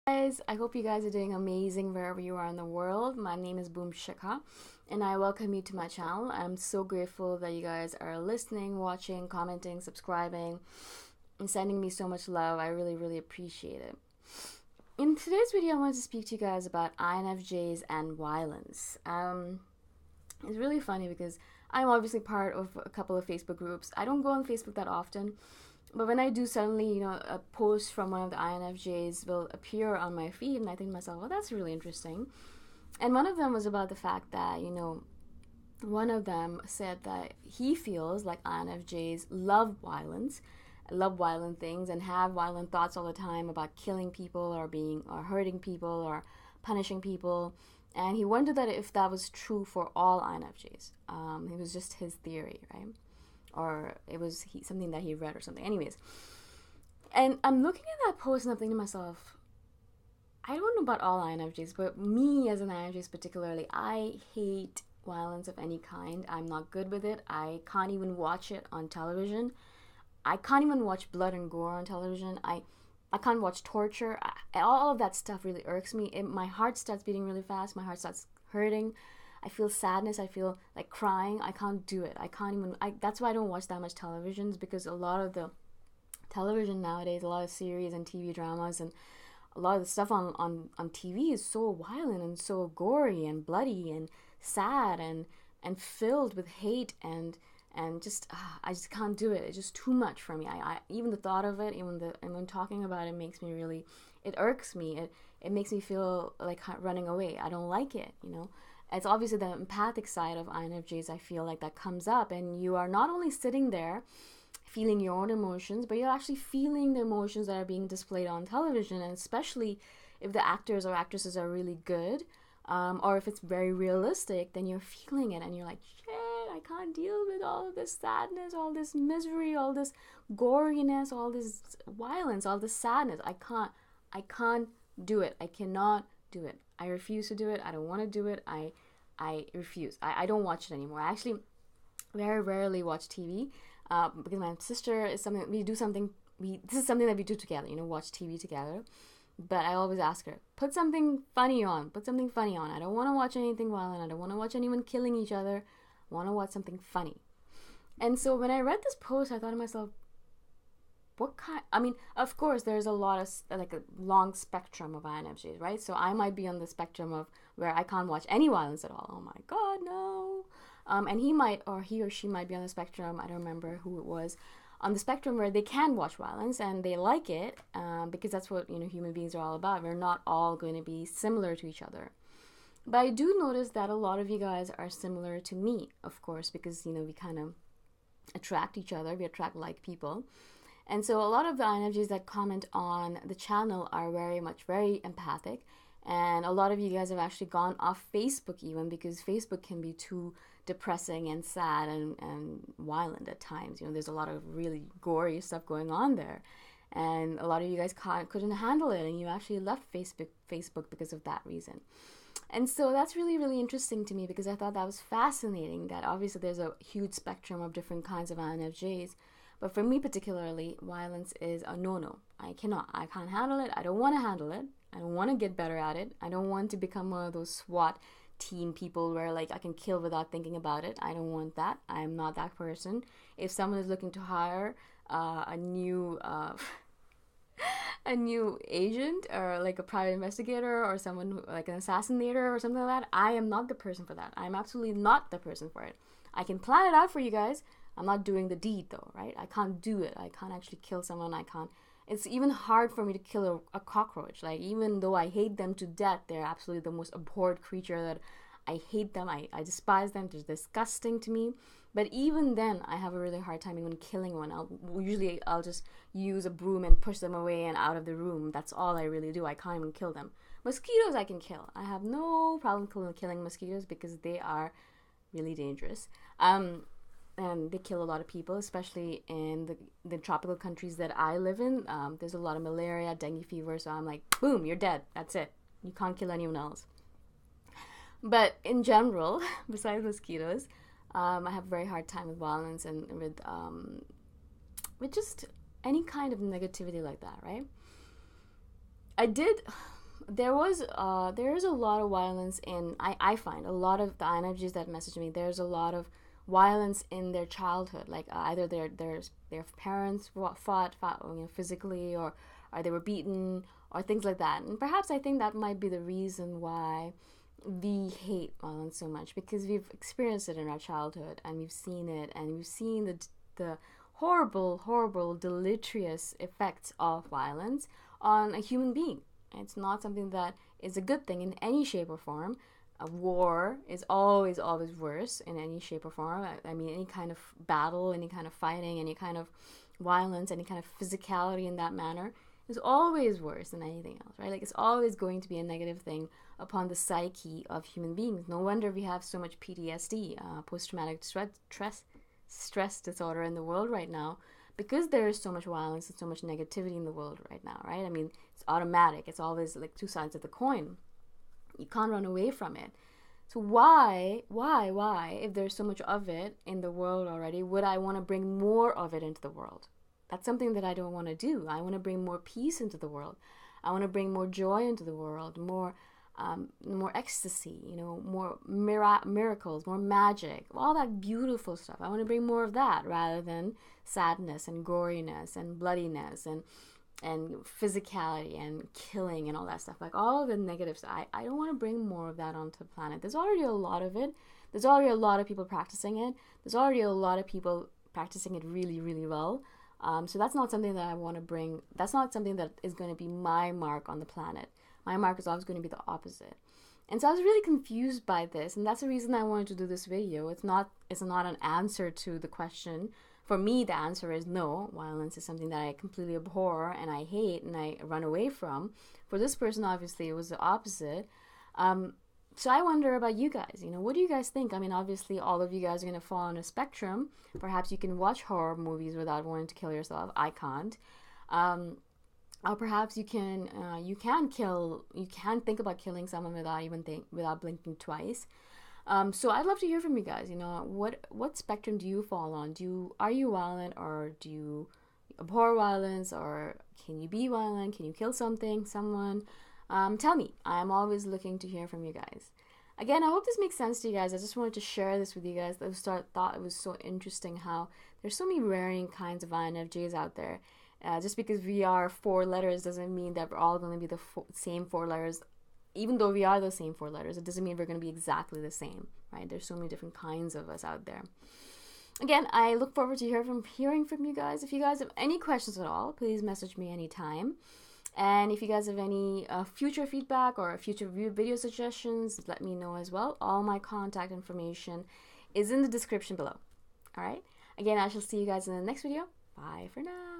Guys, I hope you guys are doing amazing wherever you are in the world. My name is Boom Shikha, and I welcome you to my channel. I'm so grateful that you guys are listening, watching, commenting, subscribing, and sending me so much love. I really appreciate it. In today's video, I wanted to speak to you guys about INFJs and violence. It's really funny because I'm obviously part of a couple of Facebook groups. I don't go on Facebook that often, but when I do, suddenly, a post from one of the INFJs will appear on my feed, and I think to myself, well, that's really interesting. And one of them was about the fact that, one of them said that he feels like INFJs love violence, love violent things, and have violent thoughts all the time about killing people or hurting people or punishing people. And he wondered that if that was true for all INFJs. It was just his theory, right? Or it was something that he read or something. Anyways, and I'm looking at that post and I'm thinking to myself, I don't know about all INFJs, but me as an INFJ particularly, I hate violence of any kind. I'm not good with it. I can't even watch it on television. I can't even watch blood and gore on television. I can't watch torture. All of that stuff really irks me. My heart starts beating really fast. My heart starts hurting. I feel sadness. I feel like crying. I can't do it. I can't even. That's why I don't watch that much televisions, because a lot of the television nowadays, a lot of series and TV dramas, and a lot of the stuff on TV is so violent and so gory and bloody and sad and filled with hate and just I just can't do it. It's just too much for me. I even the thought of it, and when talking about it makes me really, it irks me. It makes me feel like running away. I don't like it. It's obviously the empathic side of INFJs, I feel like, that comes up, and you are not only sitting there feeling your own emotions, but you're actually feeling the emotions that are being displayed on television, and especially if the actors or actresses are really good, or if it's very realistic, then you're feeling it, and you're like, shit, I can't deal with all of this sadness, all this misery, all this goriness, all this violence, all this sadness. I can't do it. I cannot do it. I refuse to do it. I don't want to do it. I refuse. I don't watch it anymore. I actually very rarely watch TV, because my sister is something we do something. This is something that we do together. Watch TV together. But I always ask her, put something funny on. Put something funny on. I don't want to watch anything violent. I don't want to watch anyone killing each other. I want to watch something funny. And so when I read this post, I thought to myself, what kind? I mean, of course, there's a lot of, like, a long spectrum of INFJs, right? So I might be on the spectrum of where I can't watch any violence at all. Oh my God, no. And he or she might be on the spectrum, I don't remember who it was, on the spectrum where they can watch violence and they like it, because that's what, human beings are all about. We're not all going to be similar to each other. But I do notice that a lot of you guys are similar to me, of course, because, we kind of attract each other. We attract like people. And so a lot of the INFJs that comment on the channel are very empathic. And a lot of you guys have actually gone off Facebook even, because Facebook can be too depressing and sad and violent at times. There's a lot of really gory stuff going on there. And a lot of you guys couldn't handle it, and you actually left Facebook because of that reason. And so that's really interesting to me, because I thought that was fascinating, that obviously there's a huge spectrum of different kinds of INFJs. But for me particularly, violence is a no-no. I can't handle it. I don't want to handle it. I don't want to get better at it. I don't want to become one of those SWAT team people where, like, I can kill without thinking about it. I don't want that. I am not that person. If someone is looking to hire a new agent, or like a private investigator, or someone like an assassinator or something like that, I am not the person for that. I'm absolutely not the person for it. I can plan it out for you guys. I'm not doing the deed though, right? I can't do it. I can't actually kill someone. It's even hard for me to kill a cockroach. Like, even though I hate them to death, they're absolutely the most abhorred creature that I hate them. I despise them. They're disgusting to me. But even then, I have a really hard time even killing one. I'll just use a broom and push them away and out of the room. That's all I really do. I can't even kill them. Mosquitoes I can kill. I have no problem killing mosquitoes, because they are really dangerous. And they kill a lot of people, especially in the tropical countries that I live in. There's a lot of malaria, dengue fever, so I'm like, boom, you're dead. That's it. You can't kill anyone else. But in general, besides mosquitoes, I have a very hard time with violence and with just any kind of negativity like that, right? I did there is a lot of violence in, I find a lot of the INFJs that message me, there's a lot of violence in their childhood, like either their parents fought physically, or they were beaten, or things like that. And perhaps I think that might be the reason why we hate violence so much, because we've experienced it in our childhood, and we've seen it, and we've seen the horrible deleterious effects of violence on a human being. It's not something that is a good thing in any shape or form. A war is always worse in any shape or form. I mean, any kind of battle, any kind of fighting, any kind of violence, any kind of physicality in that manner is always worse than anything else, right? Like, it's always going to be a negative thing upon the psyche of human beings. No wonder we have so much PTSD, post-traumatic stress disorder in the world right now, because there is so much violence and so much negativity in the world right now, right? I mean, it's automatic. It's always like two sides of the coin. You can't run away from it. So why, if there's so much of it in the world already, would I want to bring more of it into the world? That's something that I don't want to do. I want to bring more peace into the world. I want to bring more joy into the world, more ecstasy, more miracles, more magic, all that beautiful stuff. I want to bring more of that rather than sadness and goriness and bloodiness and physicality and killing and all that stuff, like all of the negative stuff. I don't want to bring more of that onto the planet. There's already a lot of it. There's already a lot of people practicing it. There's already a lot of people practicing it really, really well. So that's not something that I want to bring. That's not something that is going to be my mark on the planet. My mark is always going to be the opposite. And so I was really confused by this, and that's the reason I wanted to do this video. It's not an answer to the question. For me, the answer is no. Violence is something that I completely abhor and I hate and I run away from. For this person, obviously, it was the opposite. So I wonder about you guys. What do you guys think? I mean, obviously, all of you guys are going to fall on a spectrum. Perhaps you can watch horror movies without wanting to kill yourself. I can't. Or perhaps you can think about killing someone without blinking twice. So I'd love to hear from you guys. What spectrum do you fall on? Are you violent, or do you abhor violence, or can you be violent? Can you kill someone? Tell me. I'm always looking to hear from you guys. Again, I hope this makes sense to you guys. I just wanted to share this with you guys. I thought it was so interesting how there's so many varying kinds of INFJs out there. Just because we are 4 letters doesn't mean that we're all going to be the same 4 letters. Even though we are the same 4 letters, it doesn't mean we're going to be exactly the same, right? There's so many different kinds of us out there. Again, I look forward to hearing from you guys. If you guys have any questions at all, please message me anytime. And if you guys have any future feedback or future video suggestions, let me know as well. All my contact information is in the description below. All right? Again, I shall see you guys in the next video. Bye for now.